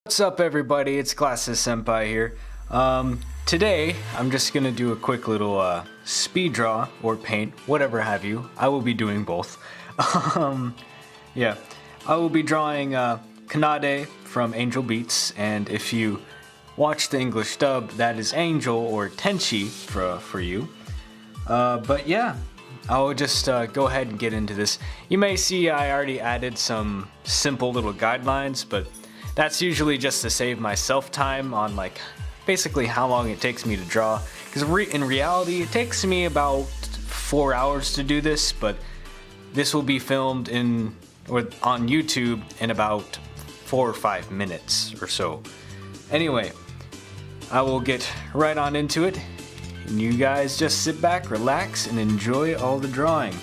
What's up everybody, it's Glasses Senpai here. Today I'm just gonna do a quick little speed draw or paint, whatever have you. I will be doing both. Yeah, I will be drawing Kanade from Angel Beats, and if you watch the English dub, that is Angel or Tenchi for you. But yeah, I'll just go ahead and get into this. You may see I already added some simple little guidelines, but that's usually just to save myself time on like basically how long it takes me to draw, because in reality it takes me about 4 hours to do this, but this will be filmed on YouTube in about 4 or 5 minutes or so. Anyway, I will get right on into it, and you guys just sit back, relax, and enjoy all the drawing.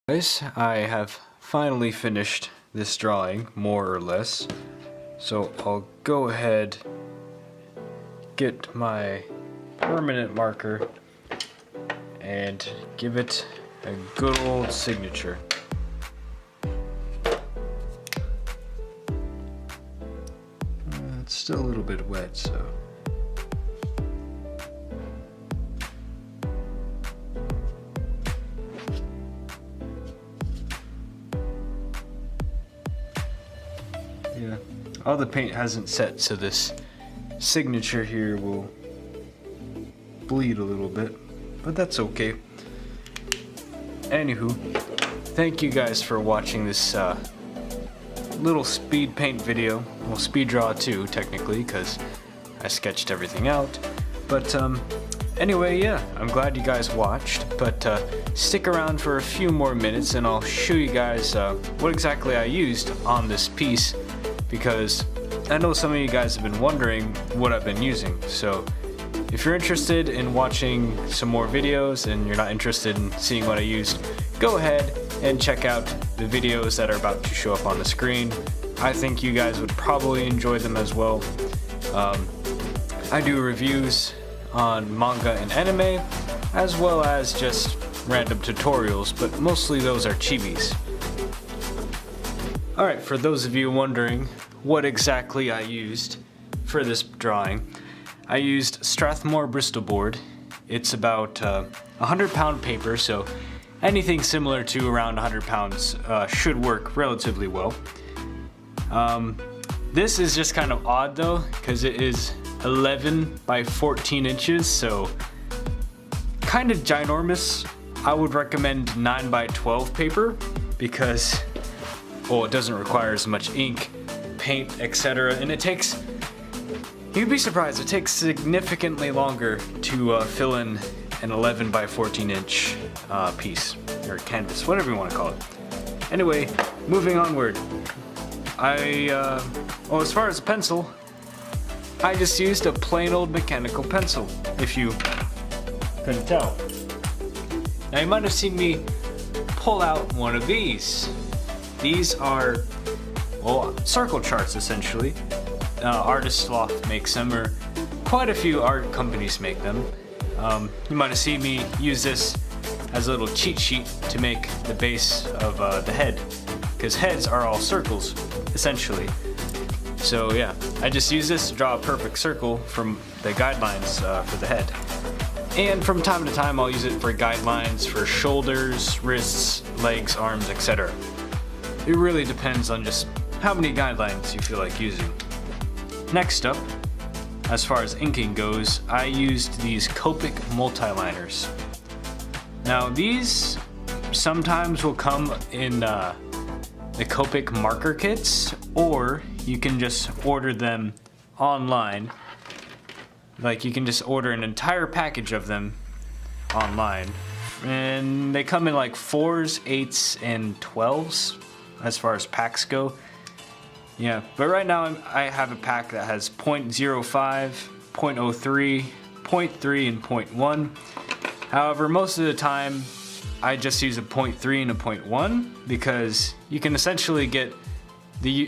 Guys, I have finally finished this drawing, more or less. So I'll go ahead, get my permanent marker, and give it a good old signature. It's still a little bit wet, so. Yeah, all the paint hasn't set, so this signature here will bleed a little bit, but that's okay. Anywho, thank you guys for watching this little speed paint video. Well, speed draw too, technically, because I sketched everything out. But anyway, yeah, I'm glad you guys watched, but stick around for a few more minutes and I'll show you guys what exactly I used on this piece, because I know some of you guys have been wondering what I've been using. So if you're interested in watching some more videos and you're not interested in seeing what I used, go ahead and check out the videos that are about to show up on the screen. I think you guys would probably enjoy them as well. I do reviews on manga and anime, as well as just random tutorials, but mostly those are chibis. Alright, for those of you wondering what exactly I used for this drawing, I used Strathmore Bristol board. It's about 100-pound paper, so anything similar to around 100 pounds should work relatively well. This is just kind of odd though, because it is 11 by 14 inches, so kind of ginormous. I would recommend 9 by 12 paper because, well, it doesn't require as much ink, paint, etc. And it takes, you'd be surprised, it takes significantly longer to fill in an 11 by 14 inch piece, or canvas, whatever you want to call it. Anyway, moving onward. Well, as far as a pencil, I just used a plain old mechanical pencil, if you couldn't tell. Now you might have seen me pull out one of these. These are, well, circle charts essentially. Artist Loft makes them, or quite a few art companies make them. You might have seen me use this as a little cheat sheet to make the base of the head, because heads are all circles, essentially. So yeah, I just use this to draw a perfect circle from the guidelines for the head. And from time to time I'll use it for guidelines for shoulders, wrists, legs, arms, etc. It really depends on just how many guidelines you feel like using. Next up, as far as inking goes, I used these Copic multiliners. Now these sometimes will come in the Copic marker kits, or you can just order them online. Like, you can just order an entire package of them online, and they come in like 4s, 8s, and 12s as far as packs go. Yeah, but right now I have a pack that has 0.05, 0.03, 0.3, and 0.1. However, most of the time I just use a 0.3 and a 0.1 because you can essentially get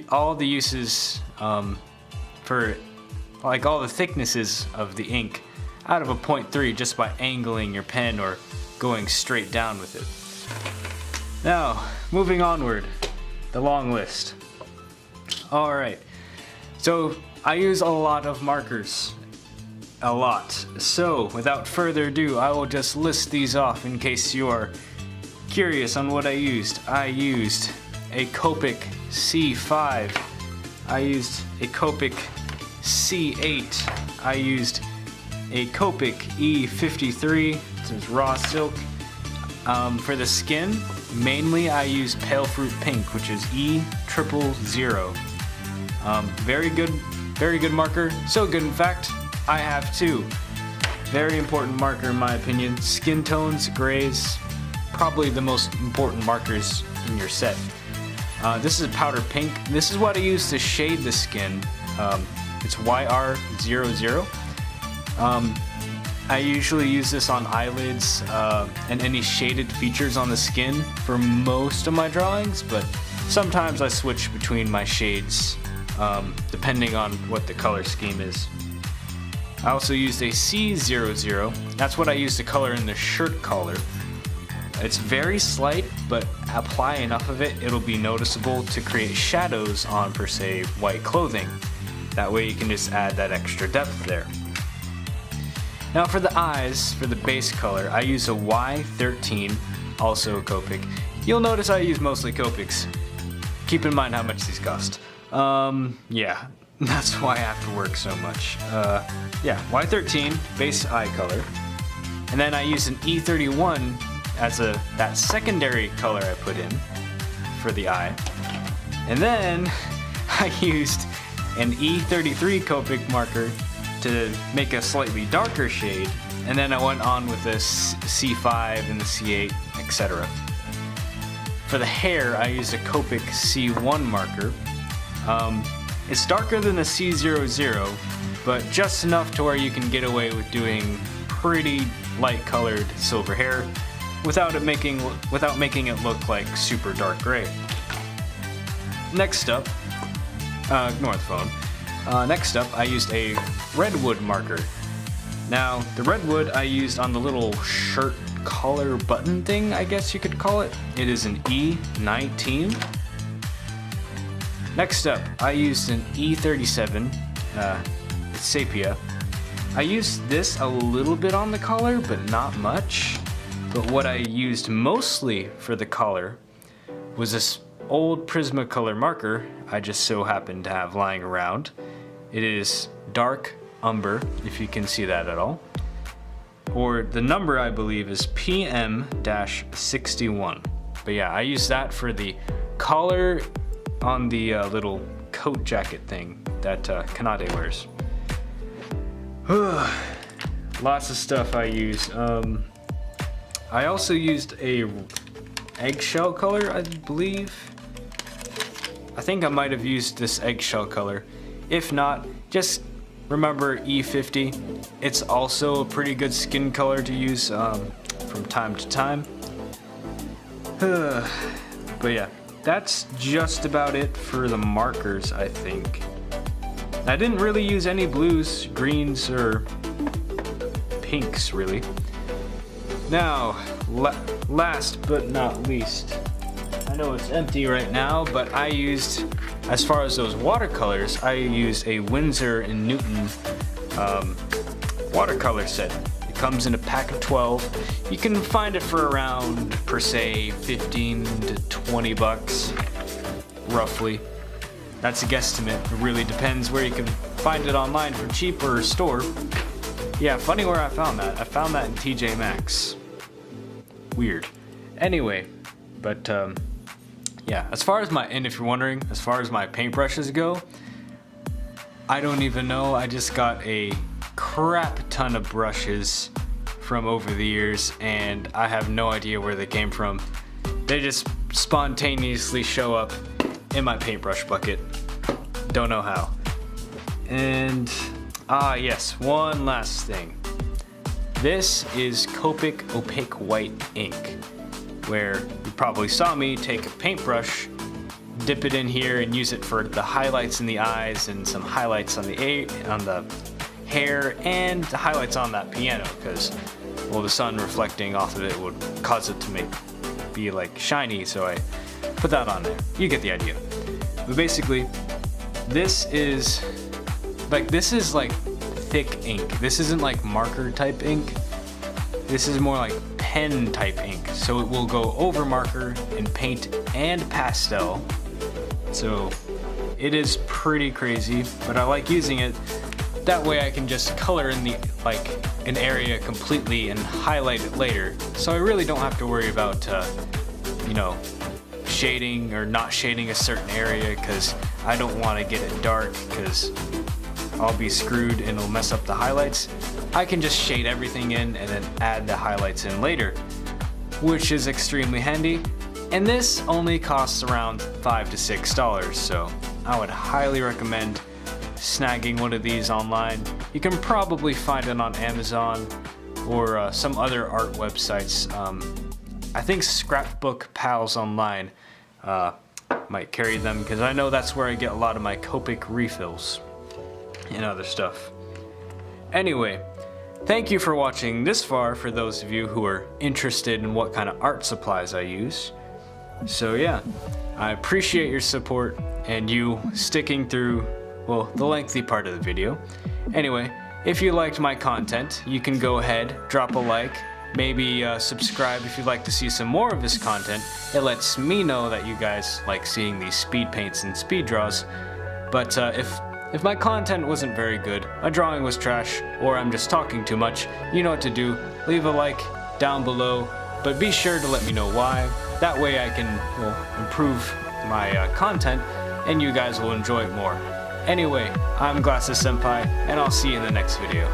all the uses for like all the thicknesses of the ink out of a 0.3 just by angling your pen or going straight down with it. Now, moving onward, the long list. Alright, so I use a lot of markers. A lot. So, without further ado, I will just list these off in case you are curious on what I used. I used a Copic C5. I used a Copic C8. I used a Copic E53. This is raw silk. For the skin, mainly I use Pale Fruit Pink, which is E000. Very good marker. So good, in fact, I have two. Very important marker in my opinion. Skin tones, grays, probably the most important markers in your set. This is powder pink. This is what I use to shade the skin. It's YR00. I usually use this on eyelids and any shaded features on the skin for most of my drawings, but sometimes I switch between my shades depending on what the color scheme is. I also used a C00. That's what I use to color in the shirt collar. It's very slight, but apply enough of it, it'll be noticeable to create shadows on, per se, white clothing. That way you can just add that extra depth there. Now for the eyes, for the base color, I use a Y13, also Copic. You'll notice I use mostly Copics. Keep in mind how much these cost. Yeah, that's why I have to work so much. Yeah, Y13, base eye color. And then I use an E31 as that secondary color I put in for the eye. And then I used an E33 Copic marker to make a slightly darker shade, and then I went on with the C5 and the C8, etc. For the hair, I used a Copic C1 marker. It's darker than the C00, but just enough to where you can get away with doing pretty light colored silver hair without making it look like super dark gray. Next up, ignore the phone. Next up, I used a redwood marker. Now, the redwood I used on the little shirt collar button thing, I guess you could call it. It is an E19. Next up, I used an E37, it's sepia. I used this a little bit on the collar, but not much. But what I used mostly for the collar was this old Prismacolor marker I just so happened to have lying around. It is dark umber, if you can see that at all. Or the number I believe is PM-61. But yeah, I use that for the collar on the little coat jacket thing that Kanade wears. Lots of stuff I use. I also used a eggshell color, I believe. I think I might have used this eggshell color. If not, just remember E50. It's also a pretty good skin color to use from time to time. But yeah, that's just about it for the markers, I think. I didn't really use any blues, greens, or pinks, really. Now, last but not least, I know it's empty right now, but I used, as far as those watercolors, I used a Winsor & Newton watercolor set. It comes in a pack of 12. You can find it for around, per se, 15 to 20 bucks, roughly. That's a guesstimate. It really depends where you can find it online for cheap or store. Yeah, funny where I found that. I found that in TJ Maxx. Weird. Anyway, but yeah, as far as and if you're wondering, as far as my paintbrushes go, I don't even know. I just got a crap ton of brushes from over the years, and I have no idea where they came from. They just spontaneously show up in my paintbrush bucket. Don't know how. And yes, one last thing. This is Copic Opaque White ink, where you probably saw me take a paintbrush, dip it in here, and use it for the highlights in the eyes and some highlights on the hair and the highlights on that piano, because well, the sun reflecting off of it would cause it to be like shiny, so I put that on there. You get the idea. But basically, this is like thick ink. This isn't like marker type ink. This is more like pen type ink. So it will go over marker in paint and pastel. So it is pretty crazy, but I like using it. That way I can just color in an area completely and highlight it later. So I really don't have to worry about shading or not shading a certain area, because I don't want to get it dark because I'll be screwed and it'll mess up the highlights. I can just shade everything in and then add the highlights in later, which is extremely handy. And this only costs around $5 to $6, so I would highly recommend snagging one of these online. You can probably find it on Amazon or some other art websites. I think Scrapbook Pals Online might carry them, because I know that's where I get a lot of my Copic refills and other stuff. Anyway, thank you for watching this far, for those of you who are interested in what kind of art supplies I use. So yeah, I appreciate your support and you sticking through, well, the lengthy part of the video. Anyway, if you liked my content, you can go ahead, drop a like, maybe subscribe if you'd like to see some more of this content. It lets me know that you guys like seeing these speed paints and speed draws. But if my content wasn't very good, my drawing was trash, or I'm just talking too much, you know what to do. Leave a like down below, but be sure to let me know why. That way I can, well, improve my content and you guys will enjoy it more. Anyway, I'm Glasses Senpai, and I'll see you in the next video.